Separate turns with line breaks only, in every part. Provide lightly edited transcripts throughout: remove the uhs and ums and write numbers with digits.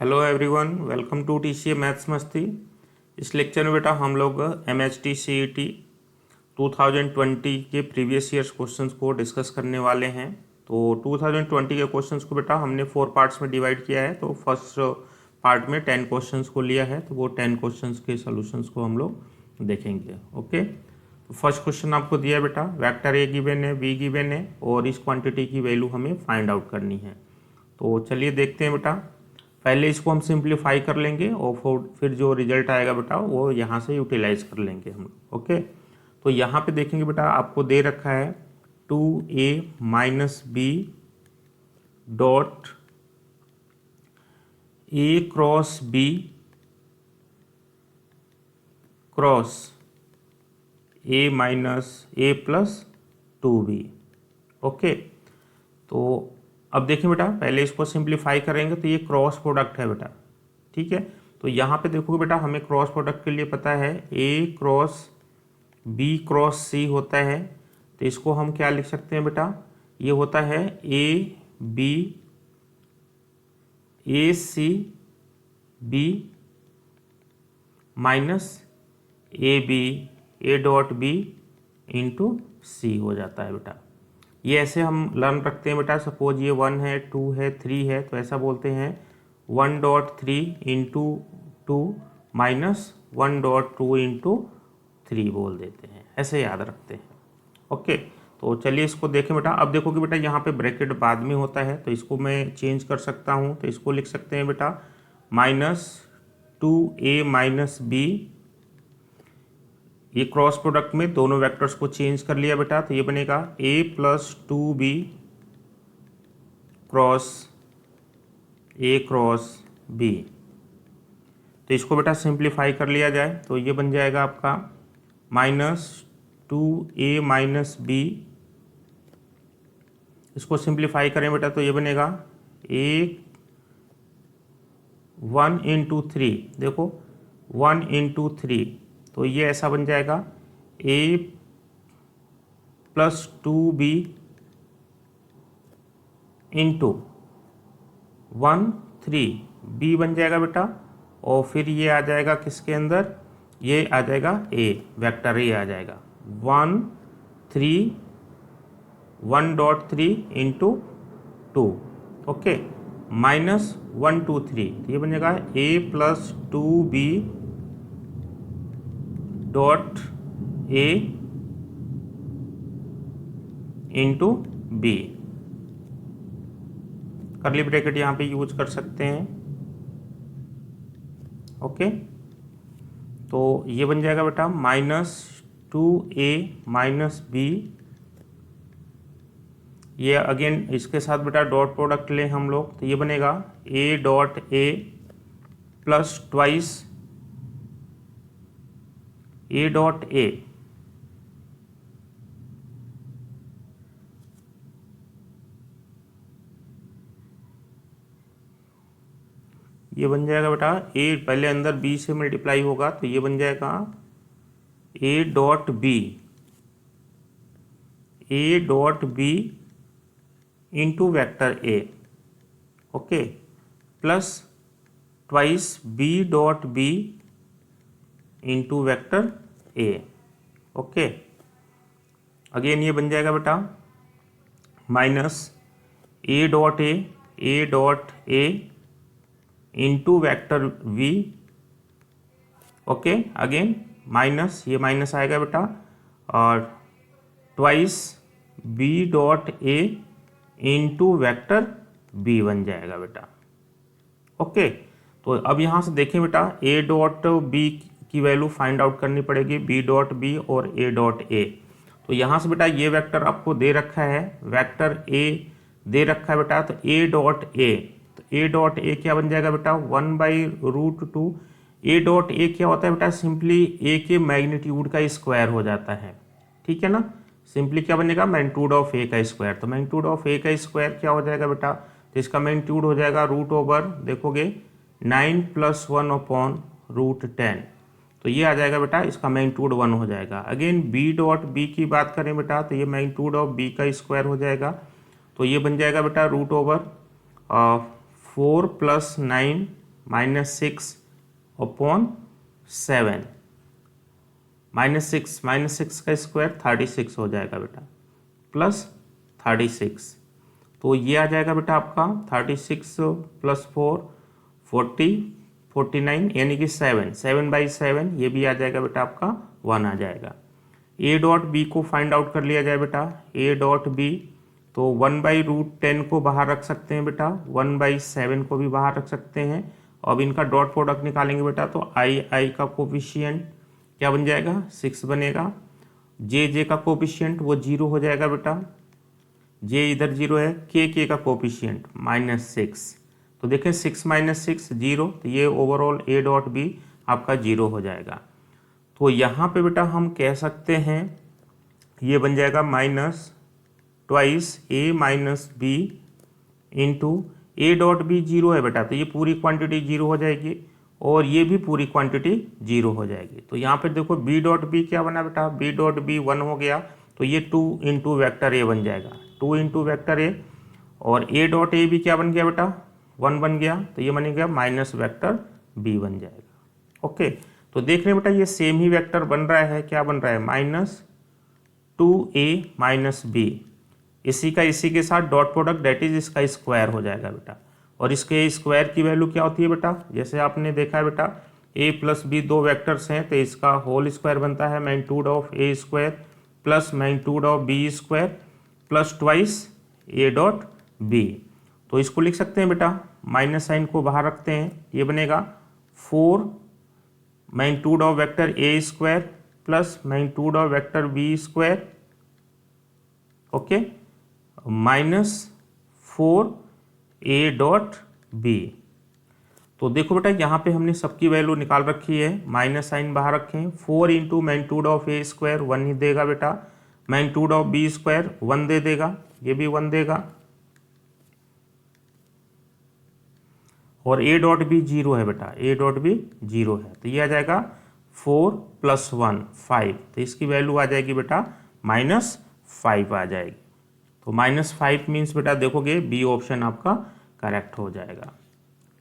Hello everyone, welcome to TCA maths मस्ती। इस lecture में बेटा हम लोग एमएचटी सीईटी 2020 के प्रीवियस ईयर्स क्वेश्चंस को डिस्कस करने वाले हैं। तो 2020 के क्वेश्चंस को बेटा हमने 4 पार्ट्स में डिवाइड किया है। तो फर्स्ट पार्ट में 10 क्वेश्चंस को लिया है, तो वो 10 क्वेश्चंस के सॉल्यूशंस को हम लोग देखेंगे। ओके, तो फर्स्ट क्वेश्चन आपको दिया है बेटा, वेक्टर ए गिवन है, बी गिवन है और इस क्वांटिटी की वैल्यू हमें फाइंड आउट करनी है। तो चलिए देखते हैं बेटा। पहले इसको हम सिंप्लीफाई कर लेंगे और फिर जो रिजल्ट आएगा बेटा वो यहाँ से यूटिलाइज कर लेंगे हम। ओके, तो यहाँ पे देखेंगे बेटा, आपको दे रखा है 2a minus B dot a cross b cross a minus a plus 2b। Okay, तो अब देखिए बेटा, पहले इसको सिंप्लीफाई करेंगे तो ये क्रॉस प्रोडक्ट है बेटा। ठीक है, तो यहाँ पे देखोगे बेटा, हमें क्रॉस प्रोडक्ट के लिए पता है a cross b cross c होता है। तो इसको हम क्या लिख सकते हैं बेटा, ये होता है a c b minus a dot b into c हो जाता है बेटा। ये ऐसे हम लर्न रखते हैं बेटा, सपोज ये 1 है, 2 है, 3 है, तो ऐसा बोलते हैं 1.3 इंटू 2 माइनस 1.2 इंटू 3 बोल देते हैं, ऐसे याद रखते हैं। ओके, तो चलिए इसको देखें बेटा। अब देखो कि बेटा यहाँ पे ब्रैकेट बाद में होता है, तो इसको मैं चेंज कर सकता हूँ। तो इसको लिख सकते हैं बेटा माइनस 2a माइनस b। ये क्रॉस प्रोडक्ट में दोनों वेक्टर्स को चेंज कर लिया बेटा, तो ये बनेगा a plus 2b cross a cross b। तो इसको बेटा सिंप्लीफाई कर लिया जाए तो ये बन जाएगा आपका माइनस 2a माइनस b। इसको सिंप्लीफाई करें बेटा तो ये बनेगा 1 इंटू 3। देखो 1 इंटू 3, तो ये ऐसा बन जाएगा a plus 2b into 1 3 b बन जाएगा बेटा। और फिर ये आ जाएगा किसके अंदर, ये आ जाएगा a, वेक्टर a आ जाएगा 1.3 इंटू 2। ओके, माइनस 1 2 3, तो ये बन जाएगा a plus 2b dot a into B. Curly bracket यहाँ पे यूज कर सकते हैं। ओके, तो ये बन जाएगा बेटा माइनस 2a माइनस b। ये अगेन इसके साथ बेटा डॉट प्रोडक्ट लें हम लोग, तो ये बनेगा a dot a plus twice a dot a ये बन जाएगा बेटा a, पहले अंदर b से मल्टीप्लाई होगा, तो ये बन जाएगा a dot b into vector a। Okay, plus twice b dot b into vector a। Okay, again ये बन जाएगा बेटा minus a dot a into vector v। Okay, again minus, ये माइनस आएगा बेटा, और twice b dot a into vector b बन जाएगा बेटा। ओके, तो अब यहाँ से देखें बेटा, a डॉट b की वैल्यू फाइंड आउट करनी पड़ेगी, b डॉट b और a डॉट a। तो यहाँ से बेटा ये वेक्टर आपको दे रखा है, वेक्टर a दे रखा है बेटा, तो a डॉट a, तो a डॉट a क्या बन जाएगा बेटा 1/√2। a डॉट a क्या होता है बेटा, सिंपली a के मैग्नीट्यूड का स्क्वायर हो जाता है। ठीक है ना, सिंपली क्या बनेगा मैग्नीट्यूड ऑफ a का स्क्वायर। तो मैग्नीट्यूड ऑफ a का स्क्वायर क्या हो जाएगा बेटा, तो इसका मैग्नीट्यूड हो जाएगा रूट ओवर, देखोगे 9 + 1/√10। तो ये आ जाएगा बेटा, इसका मैग्नीट्यूड 1 हो जाएगा। अगेन b डॉट b की बात करें बेटा, तो ये मैग्नीट्यूड ऑफ b का स्क्वायर हो जाएगा, तो ये बन जाएगा बेटा रूट ओवर 4 + 9 -6/7, -6 का स्क्वायर 36 हो जाएगा बेटा, प्लस 36, तो ये आ जाएगा बेटा आपका 36 + 4 40 49, यानी कि 7/7 ये भी आ जाएगा बेटा आपका 1 आ जाएगा। ए डॉट बी को फाइंड आउट कर लिया जाए बेटा, ए डॉट बी, तो 1/√10 को बाहर रख सकते हैं बेटा, 1/7 को भी बाहर रख सकते हैं। अब इनका डॉट प्रोडक्ट निकालेंगे बेटा, तो आई का कोफिशिएंट क्या बन जाएगा, 6 बनेगा। जे का कोफिशिएंट वो 0 हो जाएगा बेटा, जे इधर 0 है। के का कोफिशिएंट -6, तो देखें 6 - 6 0, तो ये ओवरऑल ए डॉट बी आपका 0 हो जाएगा। तो यहाँ पे बेटा हम कह सकते हैं ये बन जाएगा -2a - b into A dot B 0 है बेटा, तो ये पूरी क्वांटिटी 0 हो जाएगी और ये भी पूरी क्वांटिटी 0 हो जाएगी। तो यहाँ पे देखो बी डॉट बी क्या बना बेटा, बी डॉट बी 1 हो गया, तो ये 2 इंटू वैक्टर ए बन जाएगा, 2 इंटू वैक्टर ए, और ए डॉट ए भी क्या बन गया बेटा, 1 बन गया, तो ये बन गया माइनस वैक्टर बी बन जाएगा। ओके, तो देख रहे हैं बेटा ये सेम ही वेक्टर बन रहा है, क्या बन रहा है, -2a - b, इसी का इसी के साथ डॉट प्रोडक्ट, डेट इज इसका स्क्वायर हो जाएगा बेटा। और इसके स्क्वायर की वैल्यू क्या होती है बेटा, जैसे आपने देखा है बेटा a + b दो वेक्टर्स हैं, तो इसका होल स्क्वायर बनता है magnitude of a square plus magnitude of b square plus twice a dot b। तो इसको लिख सकते हैं बेटा, माइनस साइन को बाहर रखते हैं, ये बनेगा 4 magnitude of vector A square plus magnitude of vector B square, okay, -4 A dot B. तो देखो बेटा यहाँ पे हमने सबकी वैल्यू निकाल रखी है, माइनस साइन बाहर रखें, 4 into magnitude of A square 1 ही देगा बेटा, मैग्नीट्यूड ऑफ बी स्क्वायर 1 दे देगा, ये भी 1 देगा, और ए डॉट बी 0 है बेटा, ए डॉट बी 0 है, तो ये आ जाएगा 4 + 1 5, तो इसकी वैल्यू आ जाएगी बेटा -5 आ जाएगी। तो -5 मीन्स बेटा देखोगे बी ऑप्शन आपका करेक्ट हो जाएगा।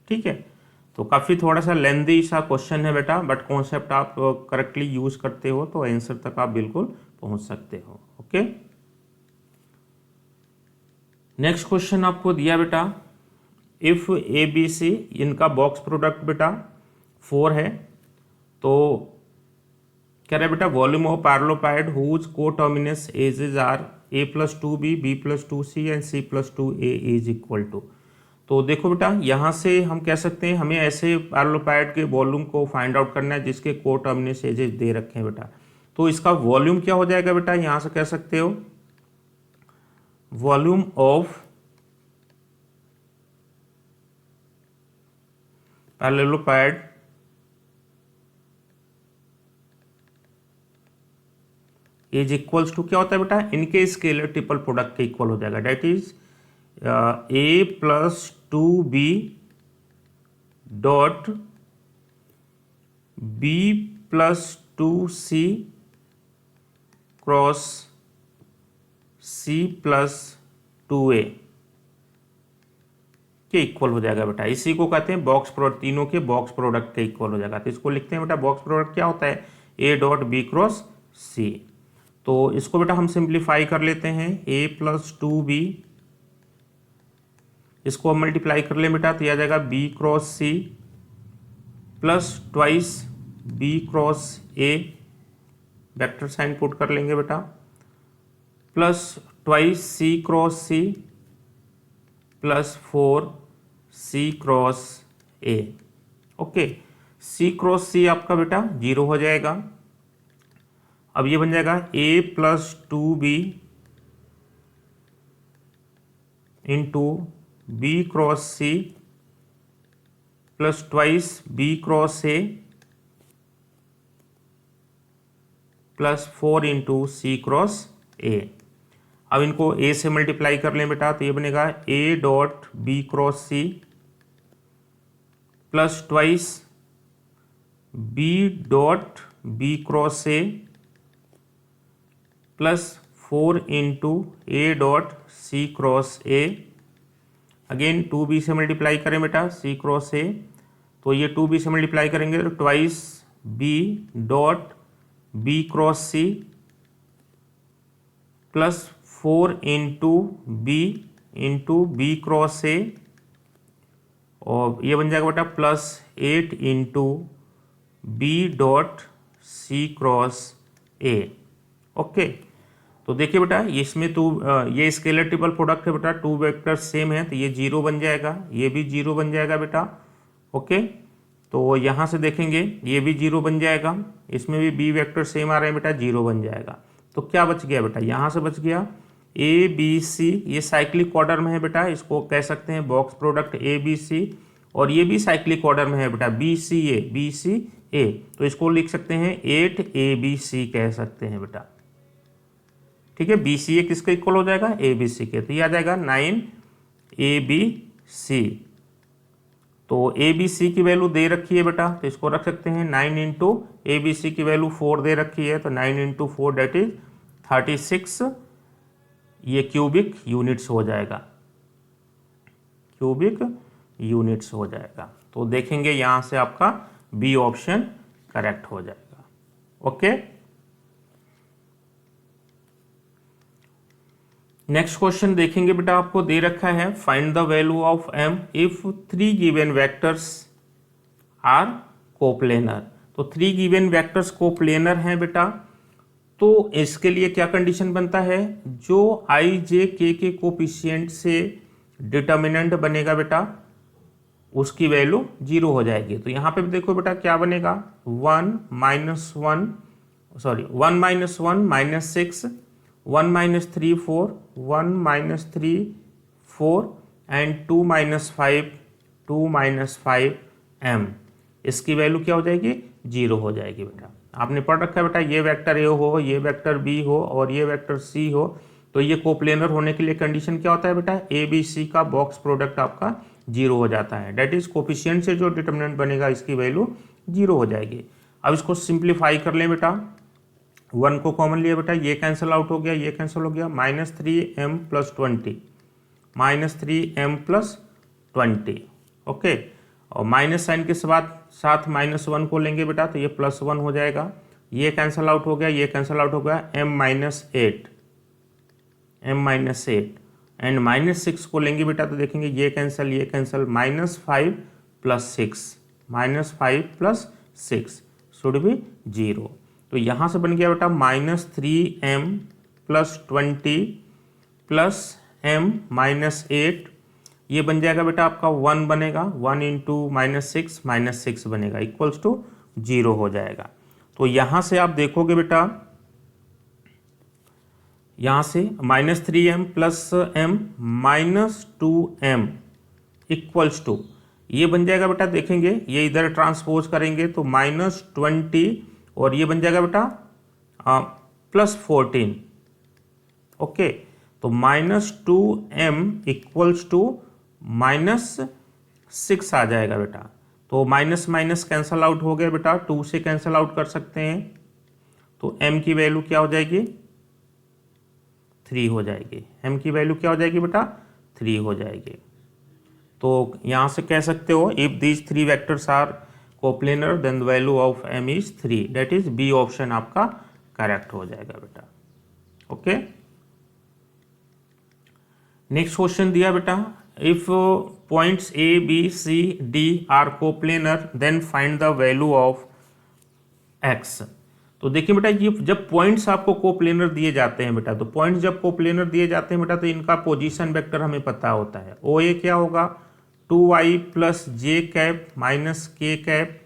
ठीक है, तो काफ़ी थोड़ा सा लेंदी सा क्वेश्चन है बेटा, बट कॉन्सेप्ट आप करेक्टली यूज करते हो तो आंसर तक आप बिल्कुल पहुंच सकते हो। ओके, नेक्स्ट क्वेश्चन आपको दिया बेटा, इफ ए बी सी, इनका बॉक्स प्रोडक्ट बेटा 4 है, तो कह रहे बेटा volume of parallelopiped whose coterminous edges are a + 2b, b + 2c and c + 2a is equal to. तो देखो बेटा यहाँ से हम कह सकते हैं हमें ऐसे पैरेललोपाइड के वॉल्यूम को फाइंड आउट करना है जिसके कोटर्मिनस एजेस दे रखे हैं बेटा। तो इसका वॉल्यूम क्या हो जाएगा बेटा, यहाँ से कह सकते हो volume of parallelopiped is equals to क्या होता है बेटा, इनके स्केलर ट्रिपल प्रोडक्ट के इक्वल हो जाएगा, that is a + 2b dot b + 2c cross c + 2a के इक्वल हो जाएगा बेटा। इसी को कहते हैं बॉक्स प्रोडक्ट, तीनों के बॉक्स प्रोडक्ट के इक्वल हो जाएगा। तो इसको लिखते हैं बेटा, बॉक्स प्रोडक्ट क्या होता है, a dot b cross c। तो इसको बेटा हम सिंप्लीफाई कर लेते हैं, a + 2b, इसको हम मल्टीप्लाई कर लें बेटा, तो यह आ जाएगा b cross c plus twice b cross a, vector sign put कर लेंगे बेटा, plus twice c cross c plus 4 c cross a। Okay, c cross c आपका बेटा 0 हो जाएगा। अब ये बन जाएगा a + 2b into b cross c plus twice b cross a plus 4 into c cross a। अब इनको a से मल्टीप्लाई कर लें बेटा, तो ये बनेगा a dot b cross c plus twice b dot b cross a plus 4 into a dot c cross a। Again 2b से मल्टीप्लाई करें बेटा, c क्रॉस a, तो ये 2b से मल्टीप्लाई करेंगे तो twice b dot b cross C plus 4 into B cross A, और ये बन जाएगा बेटा plus 8 into B dot C cross A. Okay, तो देखिए बेटा इसमें ये स्केलर ट्रिपल प्रोडक्ट है बेटा, 2 वेक्टर सेम है तो ये 0 बन जाएगा, ये भी 0 बन जाएगा बेटा। ओके, तो यहाँ से देखेंगे ये भी 0 बन जाएगा, इसमें भी बी वेक्टर सेम आ रहे हैं बेटा, 0 बन जाएगा। तो क्या बच गया बेटा, यहाँ से बच गया ए बी सी, ये साइक्लिक ऑर्डर में है बेटा, इसको कह सकते हैं box product A B C, और ये भी साइक्लिक ऑर्डर में है बेटा बी सी ए, तो इसको लिख सकते हैं 8 ए बी सी कह सकते हैं बेटा। ठीक है, बी सी ए किसके इक्वल हो जाएगा, ए बी सी के, तो ये आ जाएगा 9 ए बी सी। तो ए बी सी की वैल्यू दे रखी है बेटा, तो इसको रख सकते हैं 9 इंटू ए बी सी की वैल्यू 4 दे रखी है, तो 9 इंटू 4 डेट इज 36, ये क्यूबिक यूनिट्स हो जाएगा, क्यूबिक यूनिट्स हो जाएगा। तो देखेंगे यहाँ से आपका बी ऑप्शन करेक्ट हो जाएगा। ओके, नेक्स्ट क्वेश्चन देखेंगे बेटा, आपको दे रखा है find the value of m if 3 given vectors are coplanar. तो 3 गिवन वेक्टर्स कोप्लेनर हैं बेटा, तो इसके लिए क्या कंडीशन बनता है, जो i j k के कोफिशिएंट से डिटर्मिनेंट बनेगा बेटा उसकी वैल्यू 0 हो जाएगी। तो यहाँ पे देखो बेटा क्या बनेगा, 1 minus 1 minus 6, 1 minus 3 4, 1 minus 3 4 and 2 minus 5 m, इसकी वैल्यू क्या हो जाएगी, 0 हो जाएगी बेटा। आपने पढ़ रखा है बेटा, ये वेक्टर ए हो, ये वेक्टर बी हो और ये वेक्टर सी हो, तो ये कोप्लेनर होने के लिए कंडीशन क्या होता है बेटा, ए बी सी का बॉक्स प्रोडक्ट आपका 0 हो जाता है, डेट इज कोफिशिएंट से जो डिटर्मिनेंट बनेगा इसकी वैल्यू 0 हो जाएगी। अब इसको सिंप्लीफाई कर लें बेटा, 1 को कॉमन लिया बेटा, ये कैंसिल आउट हो गया, ये कैंसिल हो गया, -3m plus 20, -3m plus 20। Okay, और माइनस साइन के साथ -1 को लेंगे बेटा, तो ये +1 हो जाएगा, ये कैंसिल आउट हो गया, ये कैंसिल आउट हो गया, m माइनस 8 एंड -6 को लेंगे बेटा, तो देखेंगे ये कैंसिल, -5 प्लस 6 शुड बी 0। तो यहाँ से बन गया बेटा -3m plus 20 plus m minus 8, ये बन जाएगा बेटा आपका 1 बनेगा, 1 इंटू -6 बनेगा इक्वल्स टू 0 हो जाएगा। तो यहाँ से आप देखोगे बेटा, यहाँ से -3m plus m -2m equals to, ये बन जाएगा बेटा, देखेंगे ये इधर ट्रांसपोज करेंगे तो -20 और ये बन जाएगा बेटा +14। ओके, तो -2m इक्वल्स टू -6 आ जाएगा बेटा। तो माइनस माइनस कैंसल आउट हो गया बेटा, 2 से कैंसल आउट कर सकते हैं, तो m की वैल्यू क्या हो जाएगी, 3 हो जाएगी। m की वैल्यू क्या हो जाएगी बेटा, 3 हो जाएगी। तो यहाँ से कह सकते हो if these 3 vectors are coplanar then the value of m is 3, that is B option आपका करेक्ट हो जाएगा बेटा। ओके, नेक्स्ट क्वेश्चन दिया बेटा, if points a b c d are coplanar then find the value of x। तो देखिए बेटा, ये जब पॉइंट्स आपको कोप्लेनर दिए जाते हैं बेटा, तो पॉइंट्स जब कोप्लेनर दिए जाते हैं बेटा, तो इनका पोजीशन वेक्टर हमें पता होता है। ओ ए क्या होगा, 2i प्लस जे कैप माइनस के कैप।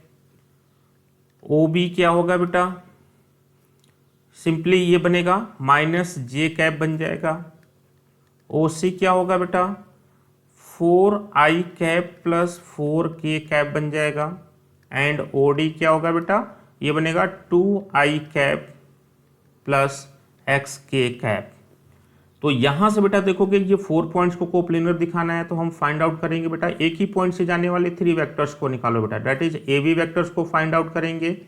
ओ बी क्या होगा बेटा, सिंपली ये बनेगा माइनस जे कैप बन जाएगा। ओ सी क्या होगा बेटा, 4i cap plus 4k cap बन जाएगा। एंड ओ डी क्या होगा बेटा, ये बनेगा 2i cap plus xk cap. तो यहाँ से बेटा देखोगे ये 4 पॉइंट्स को कोप्लेनर दिखाना है, तो हम फाइंड आउट करेंगे बेटा, एक ही पॉइंट से जाने वाले 3 वेक्टर्स को निकालो बेटा, that is A B vectors को फाइंड आउट करेंगे,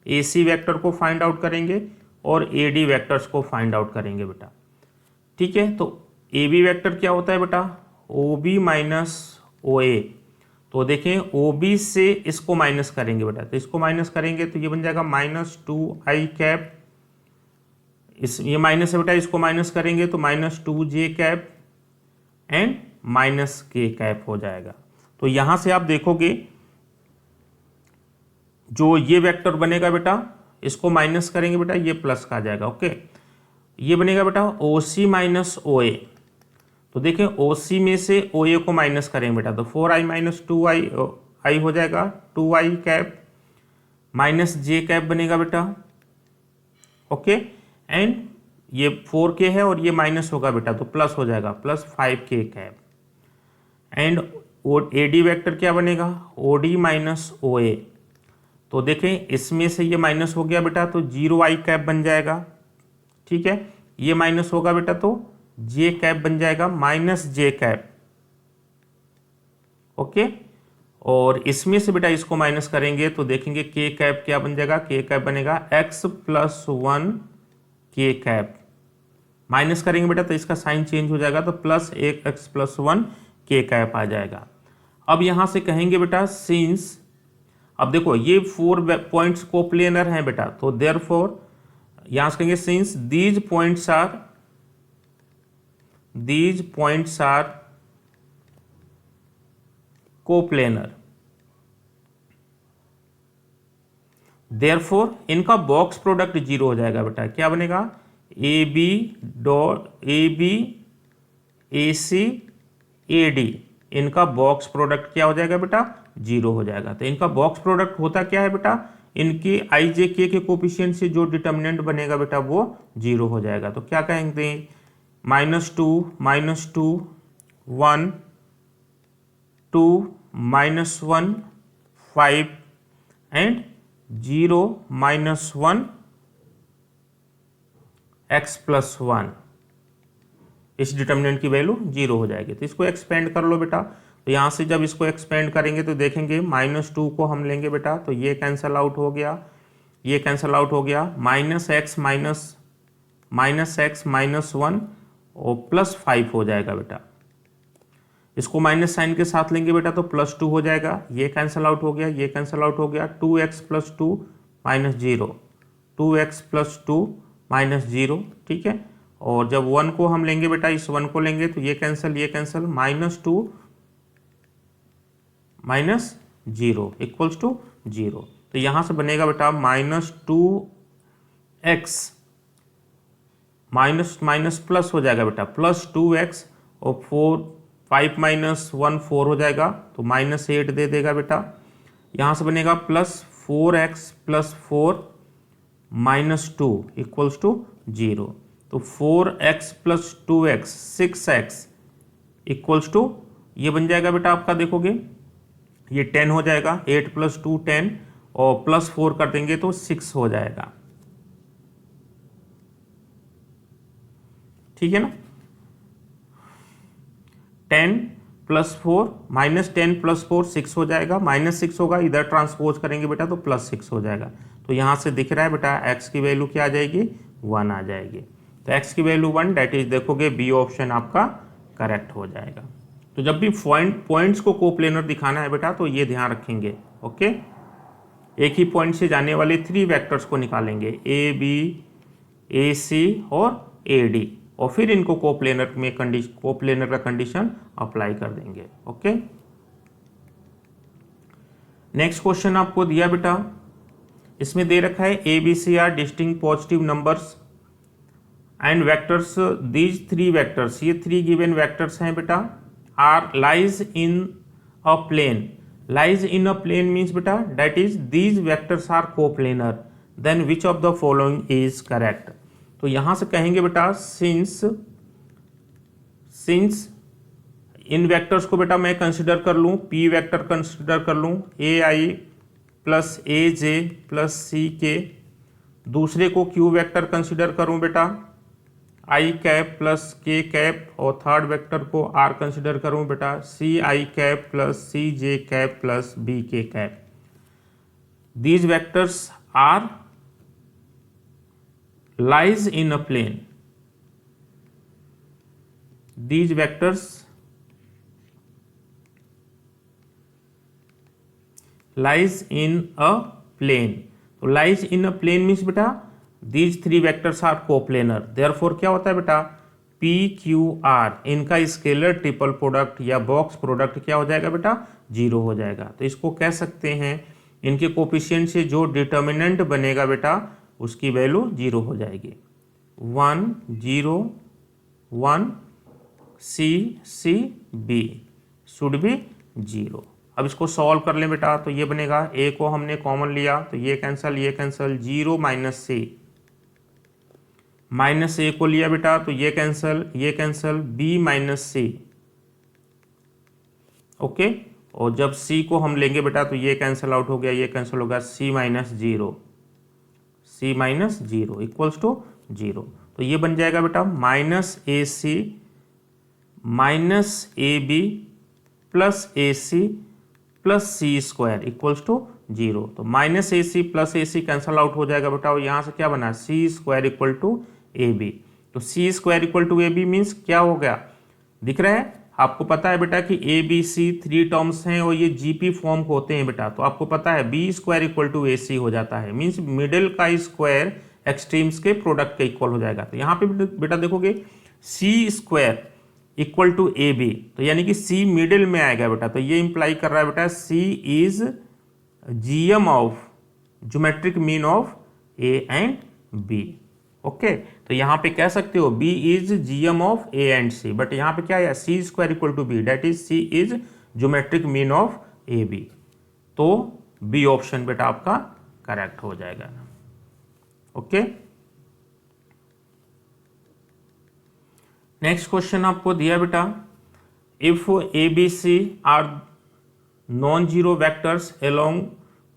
ए सी वेक्टर को फाइंड आउट करेंगे और ए डी वेक्टर्स को फाइंड आउट करेंगे बेटा। ठीक है, तो ए बी वेक्टर क्या होता है बेटा, ओ बी माइनस ओ ए। तो देखें OB से इसको माइनस करेंगे बेटा, तो इसको माइनस करेंगे तो ये बन जाएगा -2i कैप, ये माइनस है बेटा, इसको माइनस करेंगे तो -2j cap and -k cap हो जाएगा। तो यहां से आप देखोगे जो ये वेक्टर बनेगा बेटा, इसको माइनस करेंगे बेटा, ये प्लस का आ जाएगा। ओके, ये बनेगा बेटा OC माइनस OA। तो देखें OC में से OA को माइनस करेंगे बेटा, तो 4i माइनस 2i हो जाएगा 2i cap minus j cap बनेगा बेटा। ओके, एंड ये 4k है और ये माइनस होगा बेटा, तो प्लस हो जाएगा plus 5k cap. And AD vector क्या बनेगा, OD माइनस OA। तो देखें इसमें से ये माइनस हो गया बेटा, तो 0i कैप बन जाएगा। ठीक है, ये माइनस होगा बेटा तो j कैप बन जाएगा -j कैप। ओके, और इसमें से बेटा इसको माइनस करेंगे तो देखेंगे k कैप क्या बन जाएगा, k कैप बनेगा x + 1 k कैप। माइनस करेंगे बेटा तो इसका साइन चेंज हो जाएगा, तो +1x + 1 k कैप आ जाएगा। अब यहां से कहेंगे बेटा सिंस, अब देखो ये 4 पॉइंट्स कोप्लेनर हैं बेटा, तो देयरफॉर यहां से कहेंगे since these points are coplanar, therefore इनका बॉक्स प्रोडक्ट 0 हो जाएगा बेटा। क्या बनेगा, AB AC AD, इनका बॉक्स प्रोडक्ट क्या हो जाएगा बेटा, 0 हो जाएगा। तो इनका बॉक्स प्रोडक्ट होता क्या है बेटा, इनके IJK के कोफिशिएंट से जो डिटर्मिनेंट बनेगा बेटा वो 0 हो जाएगा। तो क्या कहेंगे, -2 1 2 -1 5 एंड 0 -1 x + 1, इस डिटर्मिनेंट की वैल्यू 0 हो जाएगी। तो इसको एक्सपेंड कर लो बेटा, तो यहाँ से जब इसको एक्सपेंड करेंगे तो देखेंगे -2 को हम लेंगे बेटा, तो ये कैंसल आउट हो गया, ये कैंसल आउट हो गया, -x -1 और +5 हो जाएगा बेटा। इसको माइनस साइन के साथ लेंगे बेटा तो +2 हो जाएगा, ये कैंसल आउट हो गया, ये कैंसल आउट हो गया, 2x + 2 -0, 2x + 2 -0। ठीक है, और जब 1 को हम लेंगे बेटा, इस 1 को लेंगे तो ये कैंसल -2 -0 = 0। तो यहां से बनेगा बेटा -2x माइनस प्लस हो जाएगा बेटा, +2x और 5 -1 4 हो जाएगा, तो -8 दे देगा बेटा। यहां से बनेगा +4x + 4 -2 = 0। तो 4x + 2x 6x = ये बन जाएगा बेटा आपका, देखोगे ये 10 हो जाएगा, 8 + 2 10 और +4 कर देंगे तो 6 हो जाएगा। ठीक है ना, 10 + 4 -10 + 4 6 हो जाएगा, -6 होगा, इधर ट्रांसपोज करेंगे बेटा तो +6 हो जाएगा। तो यहाँ से दिख रहा है बेटा x की वैल्यू क्या आ जाएगी, 1 आ जाएगी। तो x की वैल्यू 1, डेट इज देखोगे बी ऑप्शन आपका करेक्ट हो जाएगा। तो जब भी पॉइंट्स को कोप्लेनर दिखाना है बेटा तो ये ध्यान रखेंगे। ओके, एक ही पॉइंट से जाने वाले 3 वेक्टर्स को निकालेंगे, AB AC और AD, और फिर इनको कोप्लेनर का कंडीशन अप्लाई कर देंगे। ओके, नेक्स्ट क्वेश्चन आपको दिया बेटा, इसमें दे रखा है ABC are distinct positive numbers and vectors, these 3 vectors, ये 3 गिवन वेक्टर्स हैं बेटा, are lies in a plane. Lies in a plane means बेटा that is these vectors are coplanar, then which of the following is correct. तो यहां से कहेंगे बेटा since in vectors को बेटा मैं कंसिडर कर लूं, P वेक्टर कंसिडर कर लूं, AI + AJ + CK, दूसरे को Q वेक्टर कंसिडर करूं बेटा I कैप + K कैप, और थर्ड वेक्टर को R कंसिडर करूं बेटा CI cap + CJ cap + BK cap. These vectors are lies in a plane, these vectors lies in a plane. तो lies in a plane means बेटा these three vectors are coplanar, therefore क्या होता है बेटा P Q R इनका scalar triple product या box product क्या हो जाएगा बेटा 0 हो जाएगा। तो इसको कह सकते हैं इनके कोफिशिएंट से जो डिटर्मिनेंट बनेगा बेटा उसकी वैल्यू 0 हो जाएगी। 1 0 1 सी सी बी शुड बी 0। अब इसको सॉल्व कर लें बेटा, तो ये बनेगा ए को हमने कॉमन लिया तो ये कैंसल 0 माइनस सी, माइनस ए को लिया बेटा तो ये कैंसल बी माइनस सी। ओके, और जब सी को हम लेंगे बेटा तो ये कैंसल आउट हो गया, ये कैंसल होगा C minus zero equals to 0। तो ये बन जाएगा बेटा minus A C minus A B plus A C plus C square equals to 0। तो minus A C plus A C cancel out हो जाएगा बेटा, और यहाँ से क्या बना C square equal to A B. तो C square equal to A B means क्या हो गया, दिख रहा है आपको पता है बेटा कि ए बी सी 3 टर्म्स हैं और ये जीपी फॉर्म को होते हैं बेटा। तो आपको पता है B square equal to A C हो जाता है, मीन्स मिडिल का स्क्वायर एक्सट्रीम्स के प्रोडक्ट के इक्वल हो जाएगा। तो यहाँ पे बेटा देखोगे C square equal to A B, तो यानी कि सी मिडिल में आएगा बेटा। तो ये इंप्लाई कर रहा है बेटा C is GM of geometric mean of A and B. Okay, तो यहाँ पे कह सकते हो B is GM of A and C, but यहाँ पे क्या है C square equal to B, that is C is geometric mean of A B. तो बी ऑप्शन बेटा आपका करेक्ट हो जाएगा। ओके, नेक्स्ट क्वेश्चन आपको दिया बेटा, if A B C are non zero vectors along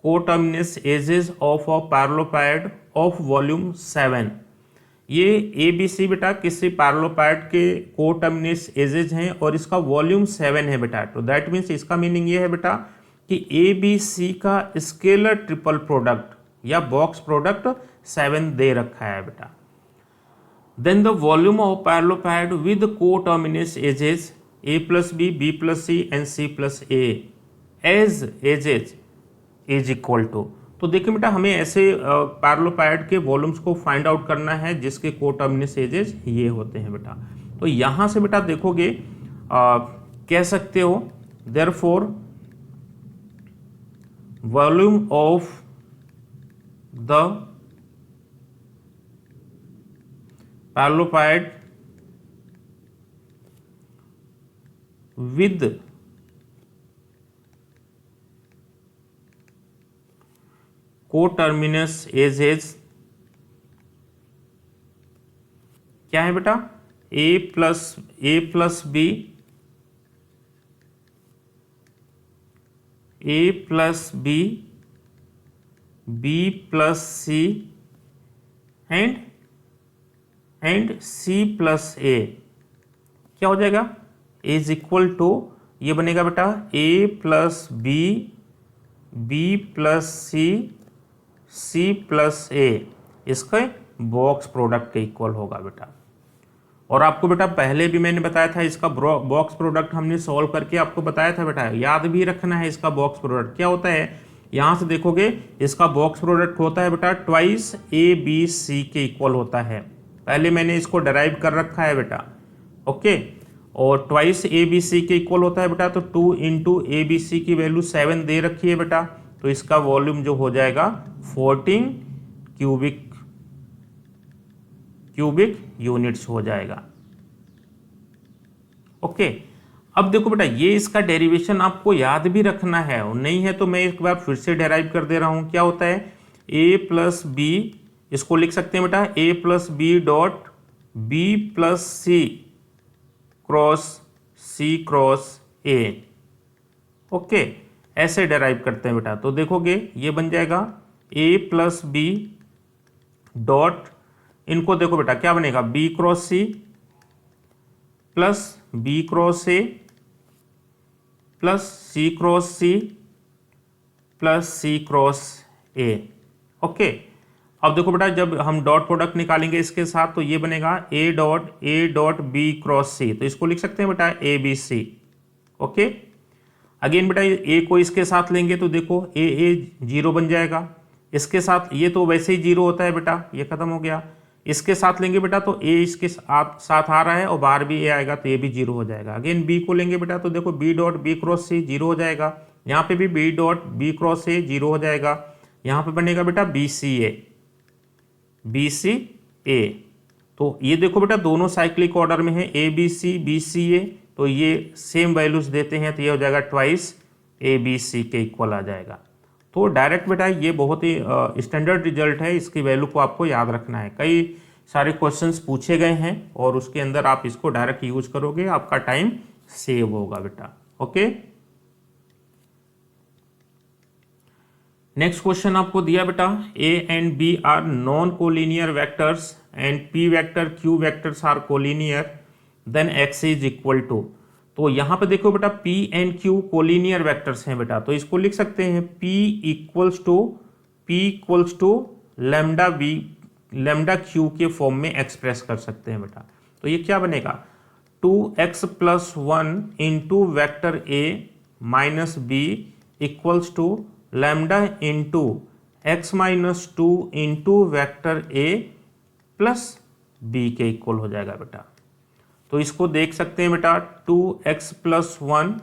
coterminous edges of a parallelopiped of volume 7। ये ए B सी बेटा किसी पैरेललोपैड के कोटर्मिनस एजेस हैं और इसका वॉल्यूम 7 है बेटा। तो दैट मीन्स इसका मीनिंग ये है बेटा कि ए बी सी का स्केलर ट्रिपल प्रोडक्ट या बॉक्स प्रोडक्ट 7 दे रखा है बेटा। Then the volume of parallelopiped with coterminous edges A plus B plus C and C plus A as edges is equal to. तो देखिए बेटा हमें ऐसे पैरेललोपैड के वॉल्यूम्स को फाइंड आउट करना है जिसके कोटर्मिनस एजेस ये होते हैं बेटा। तो यहां से बेटा देखोगे कह सकते हो therefore volume of the parallelopiped with coterminous edges क्या है बेटा A plus B B plus C and C plus A क्या हो जाएगा इज इक्वल टू, ये बनेगा बेटा A plus B plus C plus A इसका बॉक्स प्रोडक्ट के इक्वल होगा बेटा। और आपको बेटा पहले भी मैंने बताया था इसका बॉक्स प्रोडक्ट हमने सॉल्व करके आपको बताया था बेटा, याद भी रखना है इसका बॉक्स प्रोडक्ट क्या होता है। यहां से देखोगे इसका बॉक्स प्रोडक्ट होता है बेटा ट्वाइस ए बी सी के इक्वल होता है, पहले मैंने इसको डराइव कर रखा है बेटा। ओके, और ट्वाइस ए बी सी के इक्वल होता है बेटा, तो 2 इंटू ए बी सी की वैल्यू 7 दे रखी है बेटा। तो इसका वॉल्यूम जो हो जाएगा 14 क्यूबिक यूनिट्स हो जाएगा। ओके, अब देखो बेटा ये इसका डेरिवेशन आपको याद भी रखना है, और नहीं है तो मैं एक बार फिर से डेराइव कर दे रहा हूं। क्या होता है a प्लस बी, इसको लिख सकते हैं बेटा a plus B dot B plus C cross a। Okay, ऐसे डेराइव करते हैं बेटा। तो देखोगे ये बन जाएगा a प्लस बी डॉट, इनको देखो बेटा क्या बनेगा b cross C plus b cross a plus c cross C plus c cross a। Okay, अब देखो बेटा जब हम डॉट प्रोडक्ट निकालेंगे इसके साथ तो ये बनेगा a dot b cross c, तो इसको लिख सकते हैं बेटा a b c। Okay, again बेटा ए को इसके साथ लेंगे तो देखो ए 0 बन जाएगा, इसके साथ ये तो वैसे ही 0 होता है बेटा, ये खत्म हो गया। इसके साथ लेंगे बेटा तो ए इसके साथ आ रहा है और बाहर भी ए आएगा तो ये भी 0 हो जाएगा। अगेन बी को लेंगे बेटा तो देखो B dot B cross C 0 हो जाएगा, यहाँ पे भी B dot B cross A 0 हो जाएगा, यहाँ पे बनेगा बेटा बी सी ए। तो ये देखो बेटा दोनों साइक्लिक ऑर्डर में है, ए बी सी ए, तो ये सेम वैल्यूज देते हैं, तो ये हो जाएगा ट्वाइस ए बी सी के इक्वल आ जाएगा। तो डायरेक्ट बेटा ये बहुत ही स्टैंडर्ड रिजल्ट है, इसकी वैल्यू को आपको याद रखना है। कई सारे क्वेश्चंस पूछे गए हैं और उसके अंदर आप इसको डायरेक्ट यूज करोगे, आपका टाइम सेव होगा बेटा। ओके, नेक्स्ट क्वेश्चन आपको दिया बेटा, A and B are non collinear vectors and P vector Q vectors are collinear, then X is equal to. तो यहां पे देखो बेटा P and Q collinear vectors हैं बेटा, तो इसको लिख सकते हैं P equals to lambda Q के फॉर्म में एक्सप्रेस कर सकते हैं बेटा। तो ये क्या बनेगा 2x + 1 into vector A minus B equals to lambda into x - 2 into vector A plus B के इक्वल हो जाएगा बेटा। तो इसको देख सकते हैं बेटा 2x + 1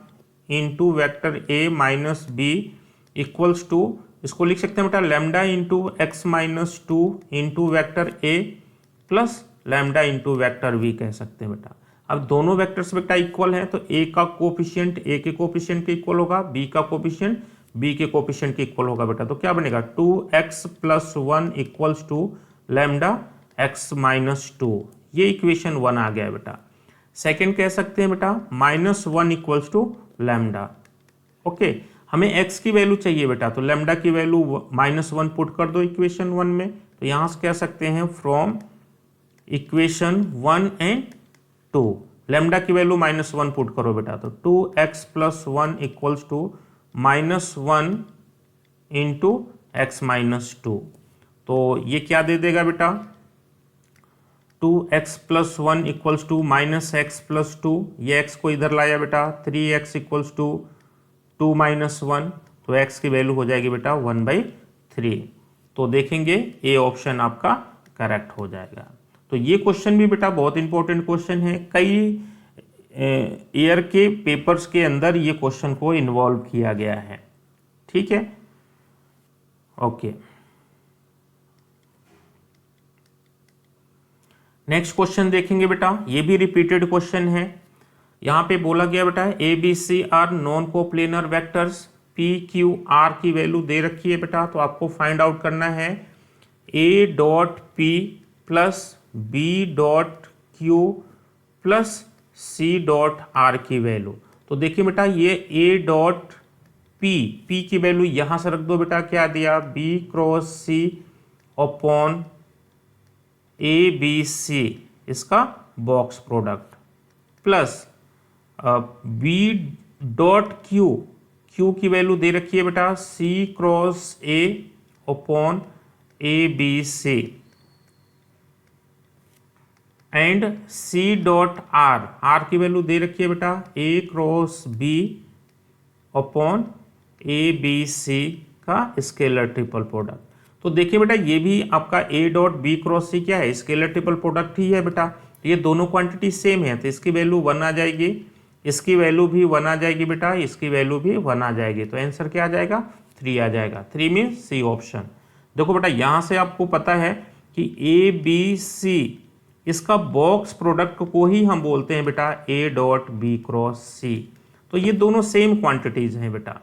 into vector A minus B equals to, इसको लिख सकते हैं बेटा lambda into x - 2 into vector A plus lambda into vector V कह सकते हैं बेटा। अब दोनों वेक्टर्स बेटा इक्वल हैं तो A का कोफिशिएंट A के कोफिशिएंट के इक्वल होगा, B का कोफिशिएंट B के कोफिशिएंट के इक्वल होगा बेटा। तो क्या बनेगा 2x + 1 equals to lambda x - 2, ये इक्वेशन 1 आ गया बेटा। सेकेंड कह सकते हैं बेटा -1 इक्वल्स टू लैम्डा। ओके, हमें x की वैल्यू चाहिए बेटा, तो लैम्डा की वैल्यू -1 पुट कर दो इक्वेशन 1 में, तो यहां से कह सकते हैं फ्रॉम इक्वेशन 1 एंड 2 लैम्डा की वैल्यू -1 पुट करो बेटा, तो 2x + 1 equals to -1 into x - 2। तो ये क्या दे देगा बेटा 2x + 1 इक्वल्स टू -x + 2, ये x को इधर लाया बेटा 3x इक्वल्स टू 2 - 1, तो x की वैल्यू हो जाएगी बेटा 1/3। तो देखेंगे ए ऑप्शन आपका करेक्ट हो जाएगा। तो ये क्वेश्चन भी बेटा बहुत इंपॉर्टेंट क्वेश्चन है, कई ईयर के पेपर्स के अंदर ये क्वेश्चन को इन्वॉल्व किया गया है। ठीक है, ओके। नेक्स्ट क्वेश्चन देखेंगे बेटा, ये भी रिपीटेड क्वेश्चन है। यहां पे बोला गया बेटा A B C are non coplanar vectors, P Q R की वैल्यू दे रखी है बेटा, तो आपको फाइंड आउट करना है A dot P plus B dot Q plus C dot R की वैल्यू। तो देखिए बेटा ये ए डॉट पी की वैल्यू यहां से रख दो बेटा, क्या दिया B cross C upon A B C इसका box product plus B dot Q की वैल्यू दे रखी है बेटा C cross A upon A B C and C dot R की वैल्यू दे रखी है बेटा A cross B upon A B C का स्केलर ट्रिपल प्रोडक्ट। तो देखिए बेटा ये भी आपका ए डॉट बी क्रॉस सी क्या है स्केलर ट्रिपल प्रोडक्ट ही है बेटा, तो ये दोनों क्वांटिटी सेम है, तो इसकी वैल्यू 1 आ जाएगी, इसकी वैल्यू भी 1 आ जाएगी बेटा, इसकी वैल्यू भी 1 आ जाएगी, तो आंसर क्या आ जाएगा 3 आ जाएगा। 3 मीन सी ऑप्शन। देखो बेटा यहां से आपको पता है कि ए बी सी इसका बॉक्स प्रोडक्ट को ही हम बोलते हैं बेटा ए डॉट बी क्रॉस सी, तो ये दोनों सेम क्वांटिटीज हैं बेटा,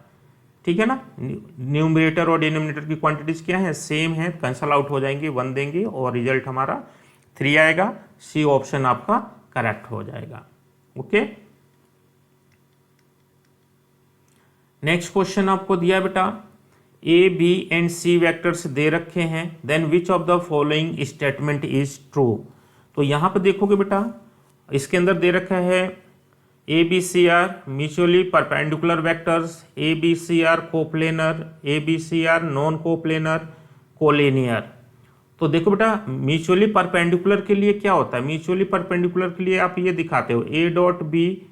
ठीक है ना। न्यूमरेटर और डिनोमिनेटर की क्वांटिटीज क्या है सेम है, कैंसल आउट हो जाएंगे, 1 देंगे और रिजल्ट हमारा 3 आएगा। सी ऑप्शन आपका करेक्ट हो जाएगा। ओके, नेक्स्ट क्वेश्चन आपको दिया बेटा A B and C vectors दे रखे हैं, then which of the following statement is true. तो यहां पर देखोगे बेटा इसके अंदर दे रखा है A B C are mutually perpendicular vectors, A B C are coplanar, A B C are non coplanar, collinear. तो देखो बेटा म्यूचुअली परपेंडिकुलर के लिए क्या होता है, म्यूचुअली परपेंडिकुलर के लिए आप ये दिखाते हो A dot B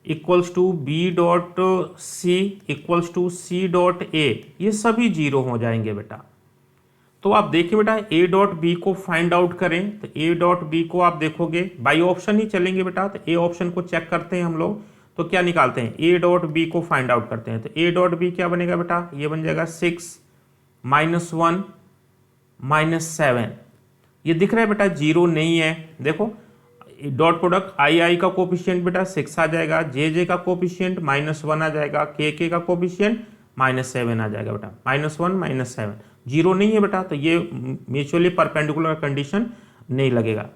equals to B dot C equals to C dot A, ये सभी जीरो हो जाएंगे बेटा। तो आप देखिए बेटा ए डॉट बी को फाइंड आउट करें, तो ए डॉट बी को आप देखोगे बाई ऑप्शन ही चलेंगे बेटा। तो ए ऑप्शन को चेक करते हैं हम लोग, तो क्या निकालते हैं, ए डॉट बी को फाइंड आउट करते हैं। तो ए डॉट बी क्या बनेगा बेटा, ये बन जाएगा 6 -1 -7। ये दिख रहा है बेटा जीरो नहीं है। देखो डॉट प्रोडक्ट आई आई का कोफिशिएंट बेटा 6 आ जाएगा, जे जे का कोफिशिएंट -1 आ जाएगा, के का कोफिशिएंट -7 आ जाएगा बेटा। -1 -7 जीरो नहीं है बेटा, तो ये म्यूचुअली परपेंडिकुलर कंडीशन नहीं लगेगा।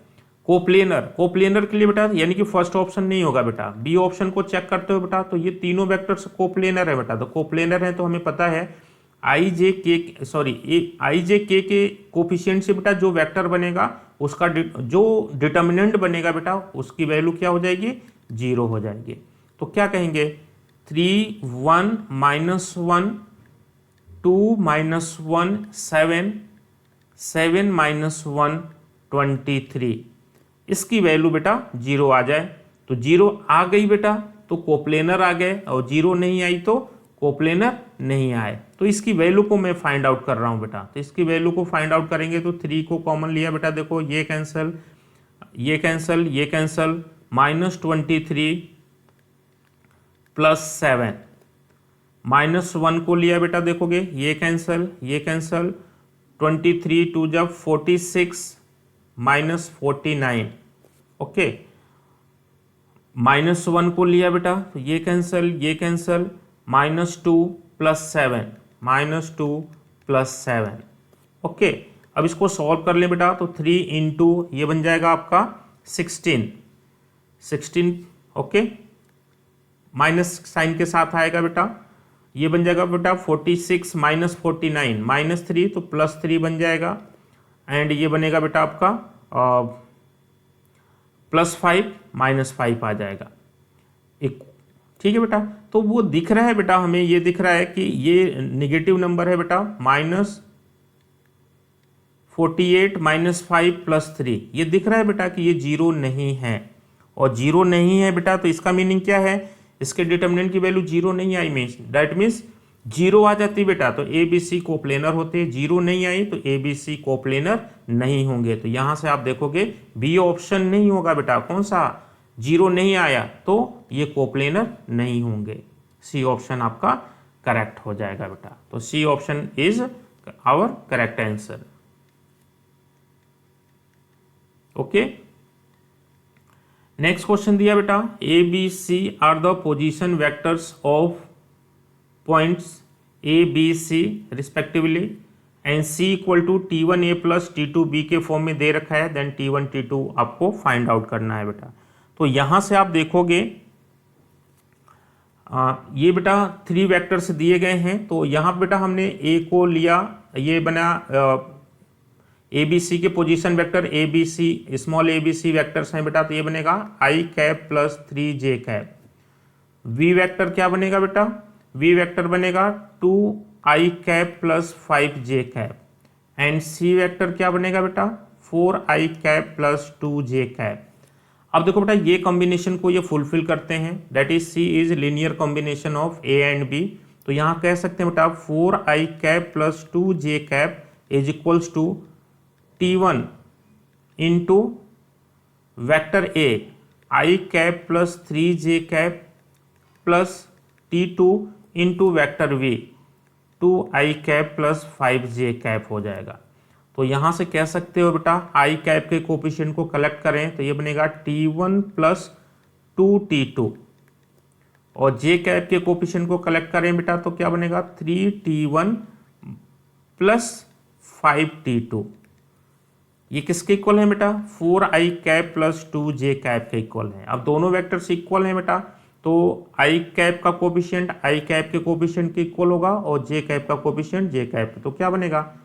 कोप्लेनर के लिए बेटा यानी कि फर्स्ट ऑप्शन नहीं होगा बेटा। बी ऑप्शन को चेक करते हो बेटा, तो ये तीनों वेक्टर्स कोप्लेनर है बेटा। तो कोप्लेनर है तो हमें पता है आई जे के कोफिशिएंट से बेटा जो वेक्टर बनेगा उसका जो डिटर्मिनेंट बनेगा बेटा उसकी वैल्यू क्या हो जाएगी, जीरो हो जाएगी। तो क्या कहेंगे 3 1 -1 2 -1 7 7 -1 23, इसकी वैल्यू बेटा जीरो आ जाए। तो जीरो आ गई बेटा तो कोप्लेनर आ गए, और जीरो नहीं आई तो कोप्लेनर नहीं आए। तो इसकी वैल्यू को मैं फाइंड आउट कर रहा हूं बेटा। तो इसकी वैल्यू को फाइंड आउट करेंगे तो 3 को कॉमन लिया बेटा, देखो ये कैंसल ये कैंसल ये कैंसल, -23 +7 -1 को लिया बेटा, देखोगे ये कैंसल 23 2 जब 46 -49, ओके। -1 को लिया बेटा तो ये कैंसल -2 +7 -2 +7, ओके। अब इसको सॉल्व कर ले बेटा, तो 3 इंटू ये बन जाएगा आपका 16, ओके, माइनस साइन के साथ आएगा बेटा। ये बन जाएगा बेटा 46 -49 -3 तो +3 बन जाएगा, एंड ये बनेगा बेटा आपका +5 -5 आ जाएगा, ठीक है बेटा। तो वो दिख रहा है बेटा, हमें ये दिख रहा है कि ये नेगेटिव नंबर है बेटा, -48 -5 +3, ये दिख रहा है बेटा कि ये जीरो नहीं है। और जीरो नहीं है बेटा तो इसका मीनिंग क्या है, इसके डिटर्मिनेंट की वैल्यू जीरो नहीं आई, मीन्स दैट मीन्स जीरो आ जाती बेटा तो ए बी सी कोप्लेनर होते, जीरो नहीं आई तो ए बी सी कोप्लेनर नहीं होंगे। तो यहां से आप देखोगे बी ऑप्शन नहीं होगा बेटा, कौन सा, जीरो नहीं आया तो ये कोप्लेनर नहीं होंगे। सी ऑप्शन आपका करेक्ट हो जाएगा बेटा। तो C option is our correct answer, okay. Next question दिया बेटा, A B C are the position vectors of points A B C respectively and C equal to T1A + T2B के form में दे रखा है, देन T1 T2 आपको find out करना है बेटा। तो यहां से आप देखोगे ये बेटा 3 वेक्टर्स दिए गए हैं। तो यहाँ बेटा हमने ए को लिया, ये बना ए बी सी के position vector A B C, small A B C vectors हैं बेटा, तो ये बनेगा i cap + 3j cap. V vector क्या बनेगा बेटा, वी वेक्टर बनेगा 2i cap + 5j cap, and C vector क्या बनेगा बेटा 4i कैप + 2j कैप। अब देखो बेटा ये कॉम्बिनेशन को ये फुलफिल करते हैं, that is C is linear combination of A and B. तो यहाँ कह सकते हैं बेटा 4i cap + 2j cap is equals to T1 into vector A i cap + 3j cap plus T2 into vector V 2i cap + 5j cap हो जाएगा। तो यहाँ से कह सकते हो बेटा i कैप के कोफिशिएंट को कलेक्ट करें तो ये बनेगा T1 + 2T2, और j कैप के कोफिशिएंट को कलेक्ट करें बेटा तो क्या बनेगा 3T1 + 5T2। ये किसके इक्वल है बेटा 4i कैप + 2j कैप के इक्वल है। अब दोनों वेक्टर्स इक्वल हैं बेटा, तो i कैप का कोफिशिएंट i कैप के कोफिशिएंट के इक्वल होगा और j कैप का कोफिशिएंट j कैप, तो क्या बनेगा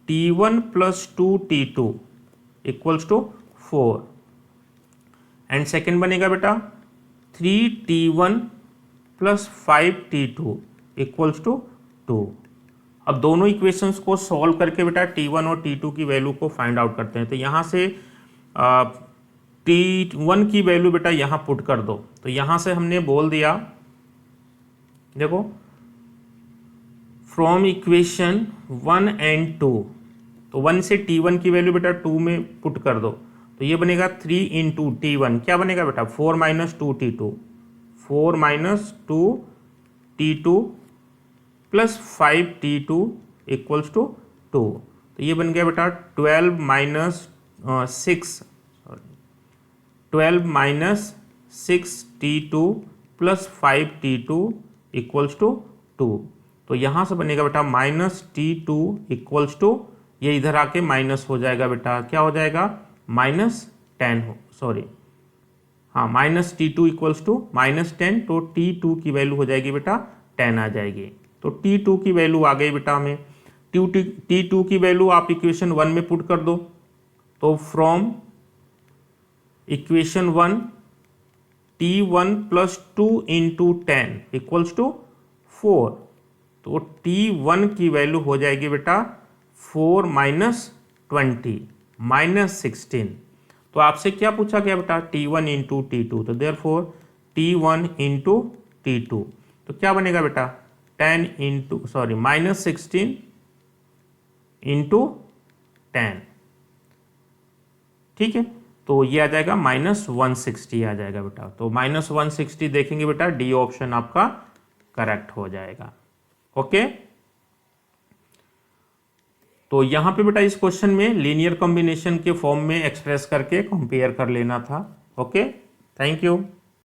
T1 + 2T2 = 4, एंड सेकेंड बनेगा बेटा 3T1 + 5T2 = 2। अब दोनों इक्वेशंस को सॉल्व करके बेटा T1 और T2 की वैल्यू को फाइंड आउट करते हैं। तो यहाँ से T1 की वैल्यू बेटा यहाँ पुट कर दो। तो यहाँ से हमने बोल दिया, देखो फ्रॉम इक्वेशन 1 एंड 2, तो 1 से T1 की वैल्यू बेटा 2 में पुट कर दो, तो ये बनेगा 3 इंटू T1, क्या बनेगा बेटा 4 minus 2T2, 4 minus 2T2 plus 5T2 equals to 2। तो ये बन गया बेटा 12 minus 6T2 plus 5T2 equals to 2। तो यहाँ से बनेगा बेटा माइनस T2 इक्वल्स टू, ये इधर आके माइनस हो जाएगा बेटा, क्या हो जाएगा -10 हाँ माइनस T2 इक्वल्स टू -10, तो T2 की वैल्यू हो जाएगी बेटा 10 आ जाएगी। तो T2 की वैल्यू आ गई बेटा हमें। T2 की वैल्यू आप इक्वेशन 1 में पुट कर दो, तो from equation 1 T1 plus 2 into 10 equals to 4, तो T1 की वैल्यू हो जाएगी बेटा 4 माइनस 20 माइनस 16। तो आपसे क्या पूछा गया बेटा T1 इंटू T2, तो देयरफॉर T1 इंटू T2, तो क्या बनेगा बेटा -16 इंटू 10, ठीक है। तो ये आ जाएगा -160 आ जाएगा बेटा। तो -160 देखेंगे बेटा, डी ऑप्शन आपका करेक्ट हो जाएगा। ओके, तो यहां पे बेटा इस क्वेश्चन में लीनियर कॉम्बिनेशन के फॉर्म में एक्सप्रेस करके कंपेयर कर लेना था। Okay, thank you.